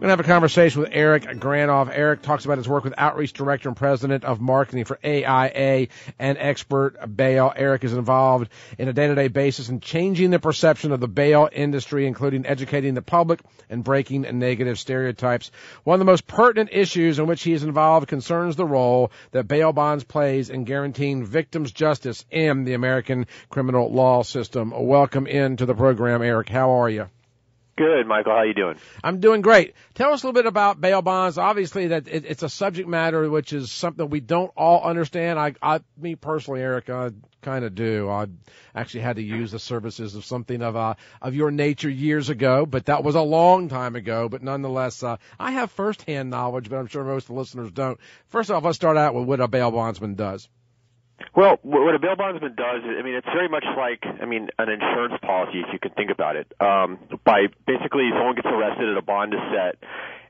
We're going to have a conversation with Eric Granof. Eric talks about his work with Outreach Director and President of Marketing for AIA and ExpertBail. Eric is involved in a day-to-day basis in changing the perception of the bail industry, including educating the public and breaking negative stereotypes. One of the most pertinent issues in which he is involved concerns the role that bail bonds plays in guaranteeing victims justice in the American criminal law system. Welcome into the program, Eric. How are you? Good, Michael. How you doing? I'm doing great. Tell us a little bit about bail bonds. Obviously, that it's a subject matter which is something we don't all understand. Me personally, Eric, I kind of do. I actually had to use the services of something of your nature years ago, but that was a long time ago. But nonetheless, I have firsthand knowledge, but I'm sure most of the listeners don't. First off, let's start out with what a bail bondsman does. Well, what a bail bondsman does, it's very much like, an insurance policy, if you can think about it. By basically, someone gets arrested and a bond is set,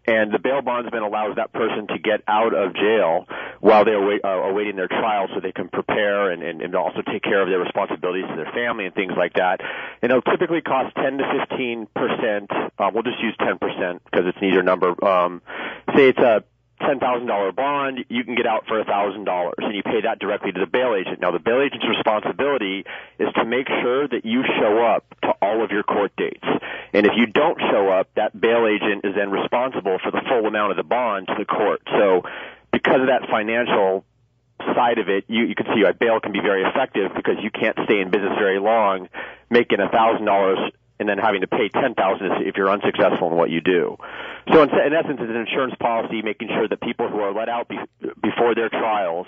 and the bail bondsman allows that person to get out of jail while they're awaiting their trial, so they can prepare and also take care of their responsibilities to their family and things like that. And it'll typically cost 10 to 15%. We'll just use 10% because it's an easier number. Say it's a $10,000 bond, you can get out for $1,000, and you pay that directly to the bail agent. Now, the bail agent's responsibility is to make sure that you show up to all of your court dates. And if you don't show up, that bail agent is then responsible for the full amount of the bond to the court. So because of that financial side of it, you can see bail can be very effective because you can't stay in business very long making $1,000 and then having to pay $10,000 if you're unsuccessful in what you do. So in essence, it's an insurance policy making sure that people who are let out before their trials,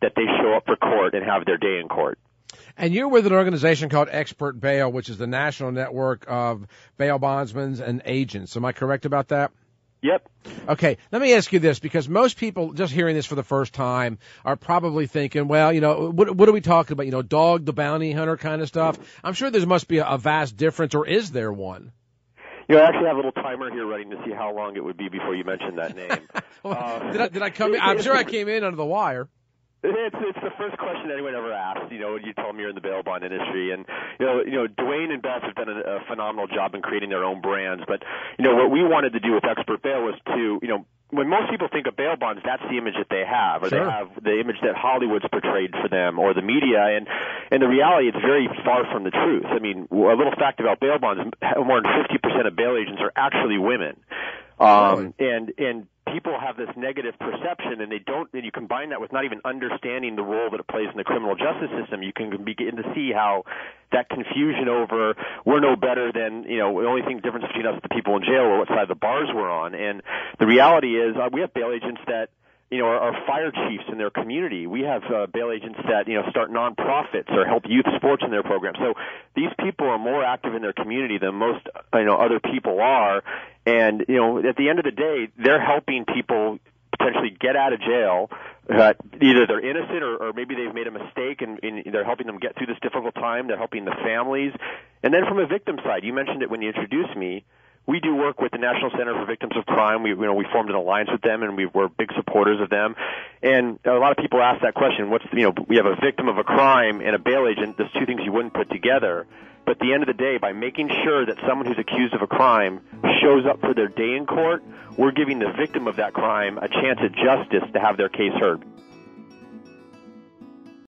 that they show up for court and have their day in court. And you're with an organization called ExpertBail, which is the national network of bail bondsmen and agents. Am I correct about that? Yep. Okay, let me ask you this, because most people just hearing this for the first time are probably thinking, well, what are we talking about? Dog the bounty hunter kind of stuff. I'm sure there must be a vast difference, or is there one? I actually have a little timer here running to see how long it would be before you mentioned that name. Did I come in? I'm sure I came in under the wire. It's the first question anyone ever asks, when you tell them you're in the bail bond industry. And, Dwayne and Beth have done a phenomenal job in creating their own brands. But, what we wanted to do with ExpertBail was to, when most people think of bail bonds, that's the image that they have, or They have the image that Hollywood's portrayed for them, or the media. And the reality, it's very far from the truth. A little fact about bail bonds, more than 50% of bail agents are actually women. And people have this negative perception, and you combine that with not even understanding the role that it plays in the criminal justice system. You can begin to see how that confusion over we're no better than, the only thing difference between us and the people in jail or what side of the bars we're on. And the reality is we have bail agents that are fire chiefs in their community. We have bail agents that, start nonprofits or help youth sports in their programs. So these people are more active in their community than most, other people are. And, at the end of the day, they're helping people potentially get out of jail. Either they're innocent or maybe they've made a mistake, and they're helping them get through this difficult time. They're helping the families. And then from a victim side, you mentioned it when you introduced me, we do work with the National Center for Victims of Crime. We formed an alliance with them, and we're big supporters of them. And a lot of people ask that question: we have a victim of a crime and a bail agent. There's two things you wouldn't put together. But at the end of the day, by making sure that someone who's accused of a crime shows up for their day in court, we're giving the victim of that crime a chance at justice to have their case heard.